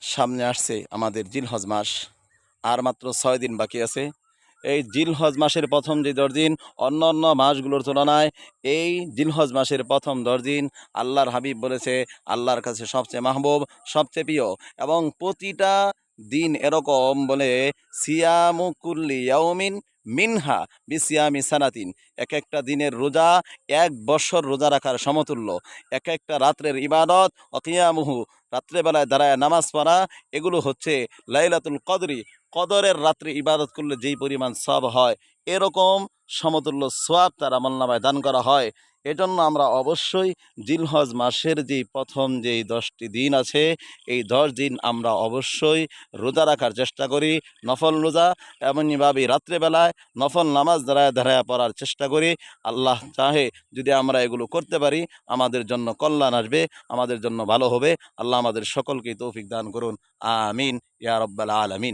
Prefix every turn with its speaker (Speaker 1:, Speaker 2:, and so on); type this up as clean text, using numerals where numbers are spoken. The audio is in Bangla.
Speaker 1: সামনে আসছে আমাদের জিলহজ মাস, আর মাত্র 6 দিন বাকি আছে। এই জিলহজ মাসের প্রথম যে 10 দিন অন্য মাসগুলোর তুলনায় এই জিলহজ মাসের প্রথম 10 দিন আল্লাহর হাবিব বলেছে আল্লাহর কাছে সবচেয়ে মাহবুব, সবচেয়ে প্রিয়। এবং প্রতিটা দিন এরকম বলে, সিয়ামু কুল্লি ইয়াউমিন মিনহা বিসিয়ামি সানাতিন, এক একটা দিনের রোজা 1 বছর রোজা রাখার সমতুল্য। এক একটা রাত্রের ইবাদত অকিয়ামুহু, রাত্রেবেলায় দাঁড়ায় নামাজ পড়া, এগুলো হচ্ছে লাইলাতুল কদরি, কদরের রাত্রে ইবাদত করলে যেই পরিমাণ সওয়াব হয়, এরকম সমতুল্য সওয়াব তার আমলনামায় দান করা হয়। এজন্য আমরা অবশ্যই জিলহজ মাসের যেই প্রথম যেই 10টি দিন আছে, এই 10 দিন আমরা অবশ্যই রোজা রাখার চেষ্টা করি, নফল রোজা। এমনইভাবে রাত্রেবেলায় নফল নামাজ দাঁড়ায় দাঁড়ায় পড়ার চেষ্টা করি। আল্লাহ চাহে যদি আমরা এগুলো করতে পারি, আমাদের জন্য কল্যাণ আসবে, আমাদের জন্য ভালো হবে। আল্লাহ আমাদের সকলকে তৌফিক দান করুন, আমিন ইয়া রাব্বাল আলামিন।